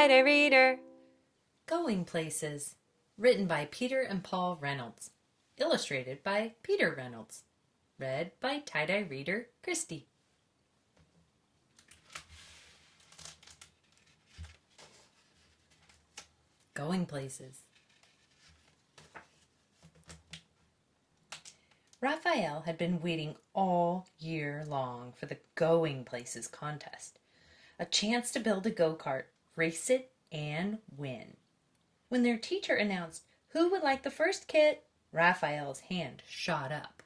tie-dye reader. Going Places, written by Peter and Paul Reynolds, illustrated by Peter Reynolds, read by tie-dye reader Kristie. Going Places. Raphael had been waiting all year long for the Going Places contest, a chance to build a go-kart, race it, and win. When their teacher announced who would like the first kit, Raphael's hand shot up.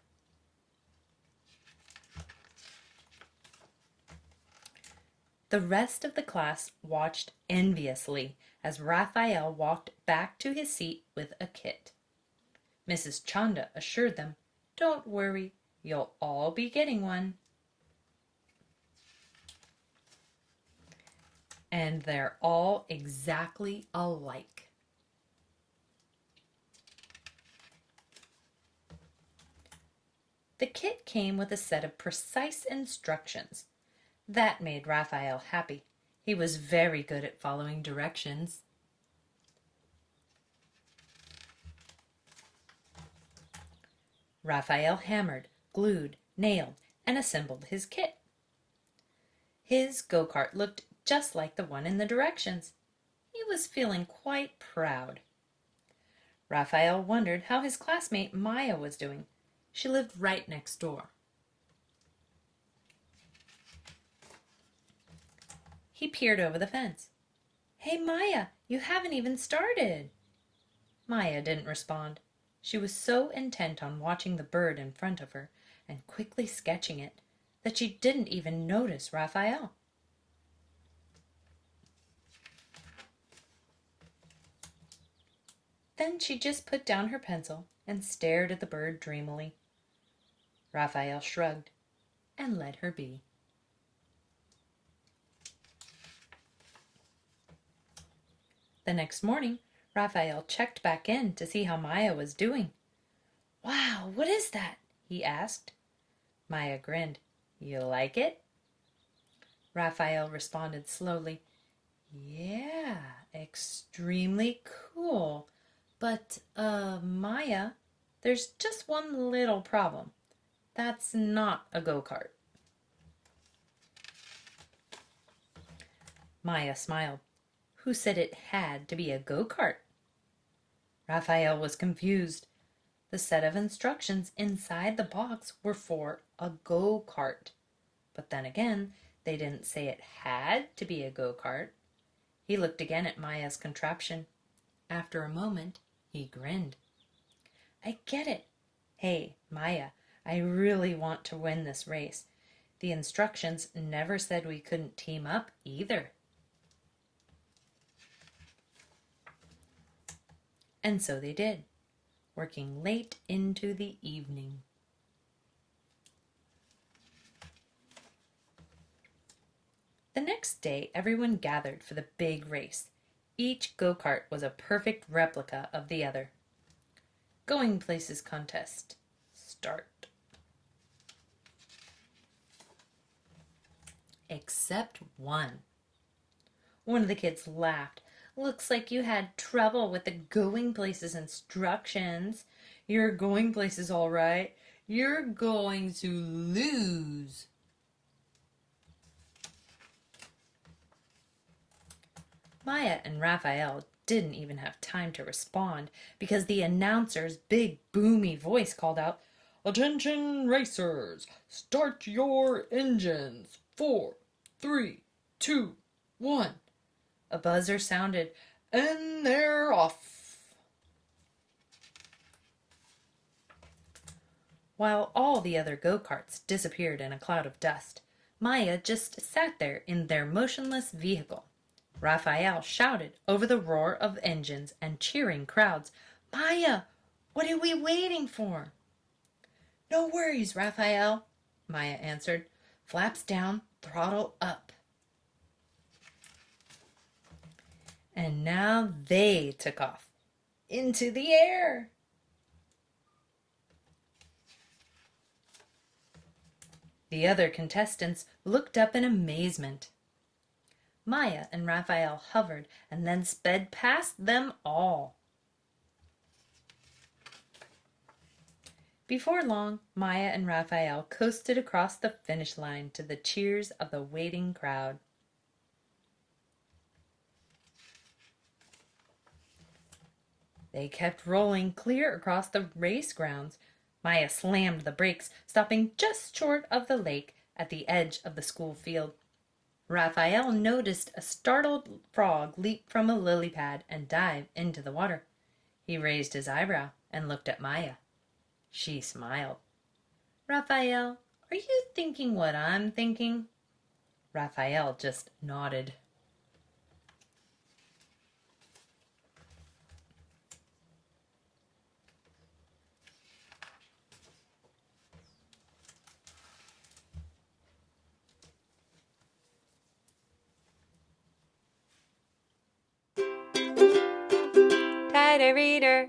The rest of the class watched enviously as Raphael walked back to his seat with a kit. Mrs. Chanda assured them, "Don't worry, you'll all be getting one." And they're all exactly alike. The kit came with a set of precise instructions. That made Raphael happy. He was very good at following directions. Raphael hammered, glued, nailed, and assembled his kit. His go-kart looked just like the one in the directions. He was feeling quite proud. Raphael wondered how his classmate Maya was doing. She lived right next door. He peered over the fence. "Hey, Maya, you haven't even started." Maya didn't respond. She was so intent on watching the bird in front of her and quickly sketching it that she didn't even notice Raphael. Then she just put down her pencil and stared at the bird dreamily. Raphael shrugged and let her be. The next morning, Raphael checked back in to see how Maya was doing. "Wow, what is that?" he asked. Maya grinned. "You like it?" Raphael responded slowly. "Yeah, extremely cool. But, Maya, there's just one little problem. That's not a go-kart." Maya smiled. "Who said it had to be a go-kart?" Raphael was confused. The set of instructions inside the box were for a go-kart. But then again, they didn't say it had to be a go-kart. He looked again at Maya's contraption. After a moment, he grinned. "I get it. Hey, Maya, I really want to win this race. The instructions never said we couldn't team up either." And so they did, working late into the evening. The next day, everyone gathered for the big race. Each go-kart was a perfect replica of the other. Going Places contest. Start. Except one. One of the kids laughed. "Looks like you had trouble with the Going Places instructions. You're going places all right. You're going to lose." Maya and Raphael didn't even have time to respond because the announcer's big boomy voice called out, "Attention racers, start your engines. 4, 3, 2, 1. A buzzer sounded, and they're off. While all the other go-karts disappeared in a cloud of dust, Maya just sat there in their motionless vehicle. Raphael shouted over the roar of engines and cheering crowds, "Maya, what are we waiting for?" "No worries, Raphael," Maya answered. "Flaps down, throttle up." And now they took off into the air. The other contestants looked up in amazement. Maya and Raphael hovered and then sped past them all. Before long, Maya and Raphael coasted across the finish line to the cheers of the waiting crowd. They kept rolling clear across the race grounds. Maya slammed the brakes, stopping just short of the lake at the edge of the school field. Raphael noticed a startled frog leap from a lily pad and dive into the water. He raised his eyebrow and looked at Maya. She smiled. Raphael, are you thinking what I'm thinking? Raphael just nodded. Tighter reader.